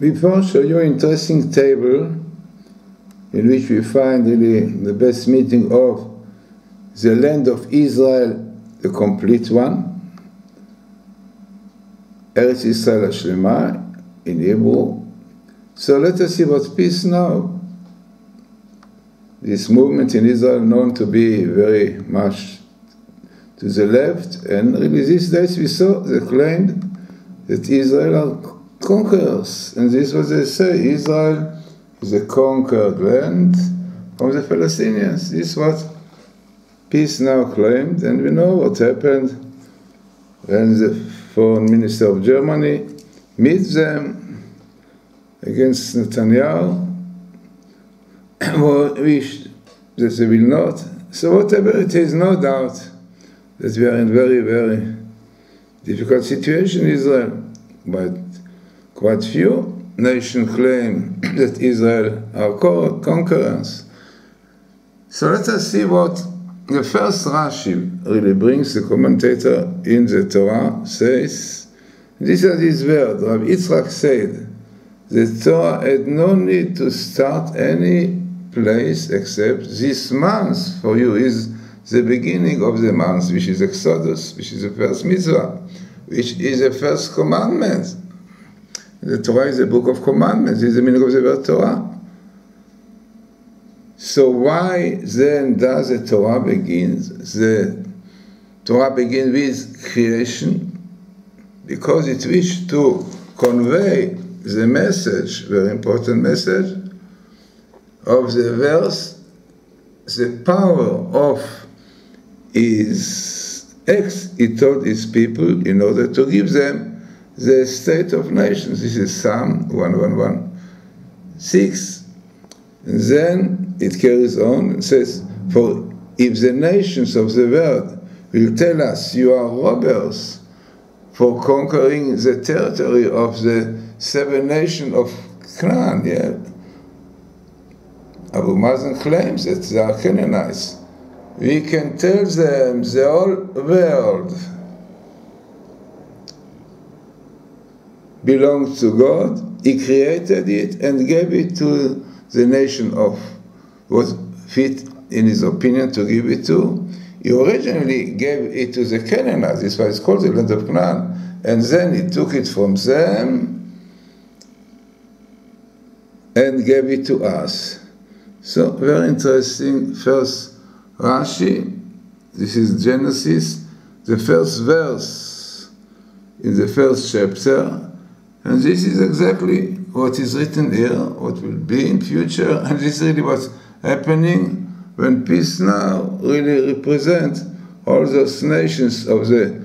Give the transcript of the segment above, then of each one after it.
before I show you an interesting table in which we find really the best meeting of the land of Israel, the complete one, Eretz Israel Hashlema in Hebrew. So let us see what peace now. This movement in Israel known to be very much to the left, and really these days we saw they claimed that Israel are conquerors, and this is what they say: Israel is a conquered land from the Palestinians. This is what peace now claimed, and we know what happened when the foreign minister of Germany meets them against Netanyahu, wished that they will not. So whatever it is, no doubt that we are in very, very difficult situation in Israel, but quite few nations claim that Israel are conquerors. So let us see what the first Rashi really brings, the commentator in the Torah, says. These are his words. Rabbi Yitzchak said, the Torah had no need to start any place except this month for you is the beginning of the month, which is Exodus, which is the first mitzvah, which is the first commandment. The Torah is a book of commandments. This is the meaning of the word Torah. So why then does the Torah begin? The Torah begins with creation because it wished to convey the message, very important message, of the verse, the power of his acts he told his people in order to give them the state of nations. This is Psalm 111:6. And then it carries on and says, for if the nations of the world will tell us you are robbers for conquering the territory of the 7 nations of Canaan, yeah. Abu Mazen claims that they are Canaanites. We can tell them the whole world belongs to God. He created it and gave it to the nation of what fit in his opinion to give it to. He originally gave it to the Canaanites. This is why it's called the land of Canaan. And then he took it from them and gave it to us. So, very interesting. First Rashi, this is Genesis, the first verse in the first chapter, and this is exactly what is written here, what will be in future, and this is really what's happening when peace now really represents all those nations of the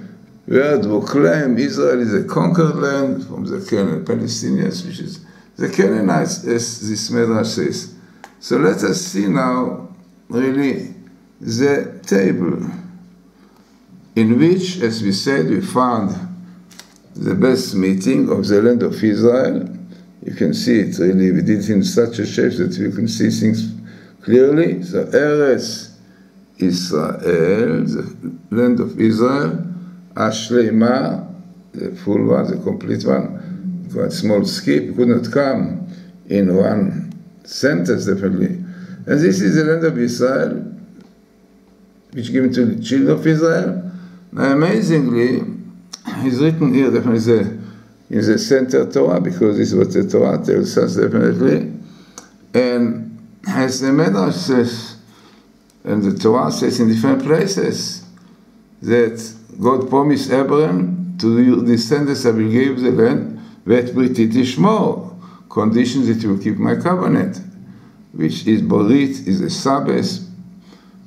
world who claim Israel is a conquered land from the Palestinians, which is the Canaanites, as this Medrash says. So let us see now really the table in which, as we said, we found the best meeting of the land of Israel. You can see it really, we did it in such a shape that you can see things clearly. So Eretz Israel, the land of Israel, Hashlema, the full one, the complete one, quite small skip, could not come in one sentence definitely. And this is the land of Israel, which given to the children of Israel. Now amazingly, it's written here definitely in the center Torah, because this is what the Torah tells us definitely. And as the Medrash says, and the Torah says in different places, that God promised Abraham, to your descendants I will give the land, vet briti tishmor, conditions that you will keep my covenant, which is Borit, is a Sabbath,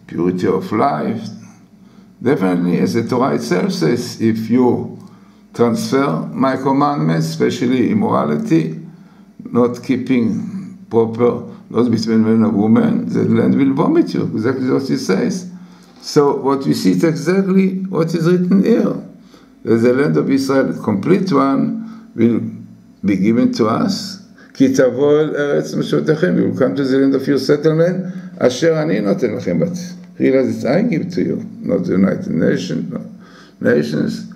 purity of life. Definitely, as the Torah itself says, if you transfer my commandments, especially immorality, not keeping proper laws between men and women, the land will vomit you. Exactly what it says. So what we see is exactly what is written here. That the land of Israel, the complete one, will be given to us. כי תבוא אל ארץ משותיכם, we will come to the land of your settlement, אשר אני נותן לכם. But realize that I give to you, not the United Nations.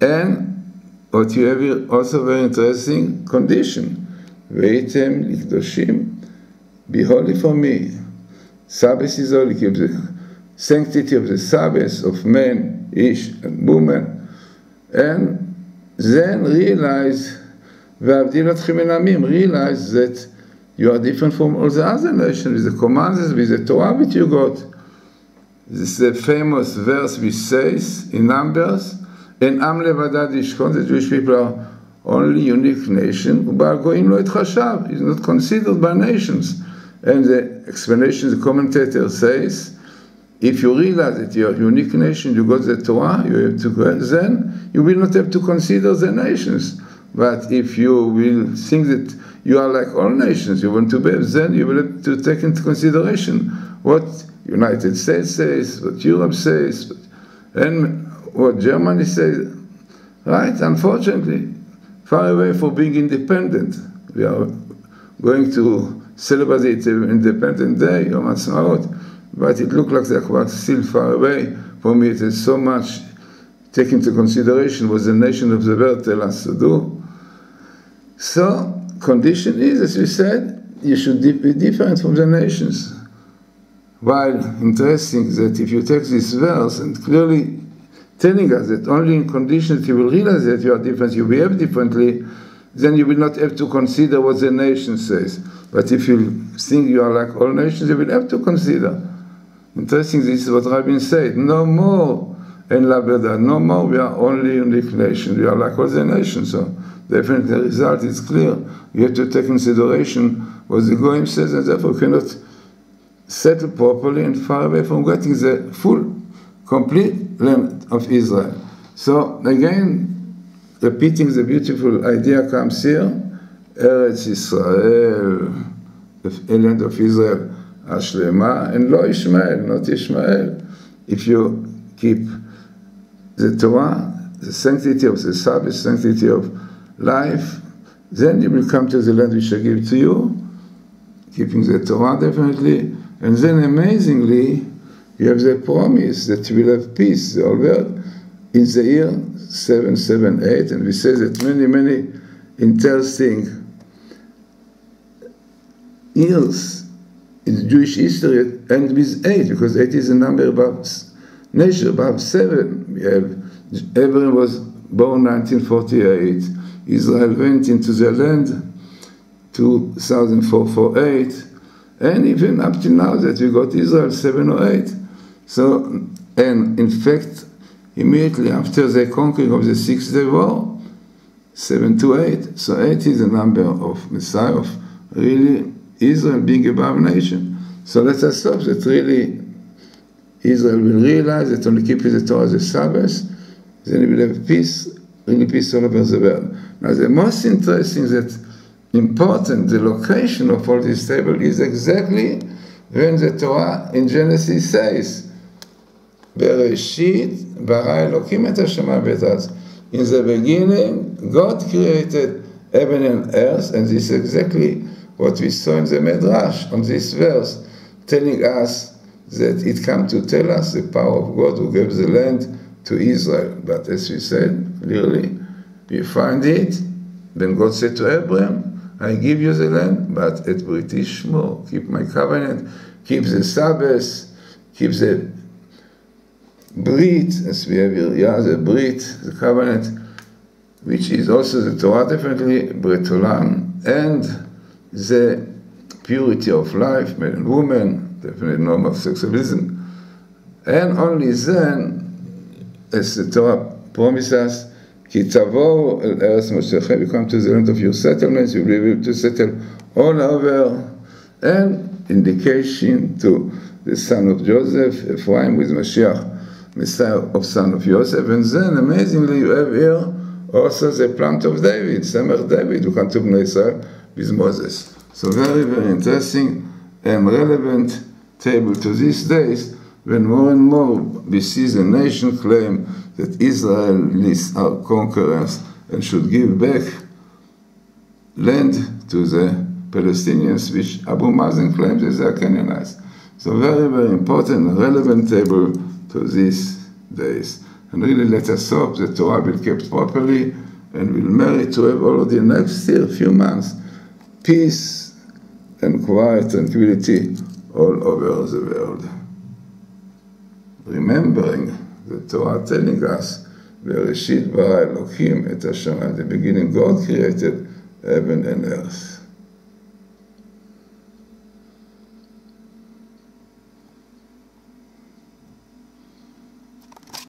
And what you have here, also very interesting condition. Veitem likdoshim, be holy for me. Sabbath is holy, keep the sanctity of the Sabbath of man, ish, and woman. And then realize realize that you are different from all the other nations, with the commands, with the Torah which you got. This is a famous verse which says in Numbers, En am levadad yishkon, the Jewish people are only unique nation, Ubal goyim lo et chashav, is not considered by nations. And the explanation, the commentator says, if you realize that you're a unique nation, you got the Torah, you have to go, then you will not have to consider the nations. But if you will think that you are like all nations, you want to be, then you will have to take into consideration what United States says, what Europe says, and what Germany says. Right? Unfortunately, far away from being independent. We are going to celebrate the Independence Day, Yom Ha'atzmaut, but it looks like they're still far away from it. There's so much take into consideration what the nation of the world tell us to do. So, condition is, as we said, you should be different from the nations. While interesting that if you take this verse and clearly telling us that only in condition that you will realize that you are different, you behave differently, then you will not have to consider what the nation says. But if you think you are like all nations, you will have to consider. Interesting, this is what Rabin said. No more en la verdad. No more, we are only unique nation. We are like all the nations. So definitely the result is clear. You have to take consideration what the Goyim says, and therefore cannot settle properly and far away from getting the full, complete land of Israel. So again, repeating the beautiful idea comes here. Eretz Israel, the land of Israel, Ashlema, and Lo Ishmael, not Ishmael. If you keep the Torah, the sanctity of the Sabbath, sanctity of life, then you will come to the land which I give to you, keeping the Torah definitely, and then amazingly, you have the promise that you will have peace, the whole world, in the year 778, and we say that many interesting years in Jewish history end with 8, because 8 is a number above nature, above 7. We have Abraham was born 1948. Israel went into the land 2048, and even up to now that we got Israel 708. So, and in fact, immediately after the conquering of the 6-day war, 728. So 8 is the number of Messiah, of really Israel being above nation. So let us hope that really Israel will realize that only keeping the Torah as a Sabbath, then we will have peace, really peace all over the world. Now the most interesting, that important, the location of all this table is exactly when the Torah in Genesis says, Bereshit bara Elokim et hashamayim v'et haaretz. In the beginning, God created heaven and earth, and this is exactly what we saw in the Midrash on this verse, telling us that it comes to tell us the power of God who gave the land to Israel. But as we said, clearly, we find it, then God said to Abraham, I give you the land, but at Brit Shmo, keep my covenant, keep the Sabbath, keep the Brit, as we have here, the Brit, the covenant, which is also the Torah, definitely, Brit Olam, and the purity of life, man and woman, definitely no homosexualism. And only then, as the Torah promises, Ki tavo el eretz moshechem, you come to the land of your settlements, you will be able to settle all over, and indication to the son of Joseph, Ephraim with Mashiach, Messiah of son of Joseph, and then amazingly you have here also the plant of David, Semer David, who come to Bnei Israel with Moses. So very interesting and relevant table to these days, when more and more we see the nation claim that Israelis are conquerors and should give back land to the Palestinians, which Abu Mazen claims that they are Canaanites. So very important and relevant table to these days. And really let us hope the Torah will be kept properly and will merit to have already next year, few months, peace and quiet tranquility all over the world. Remembering the Torah telling us, Bereshit bara Elohim et Hashem, at the beginning God created heaven and earth.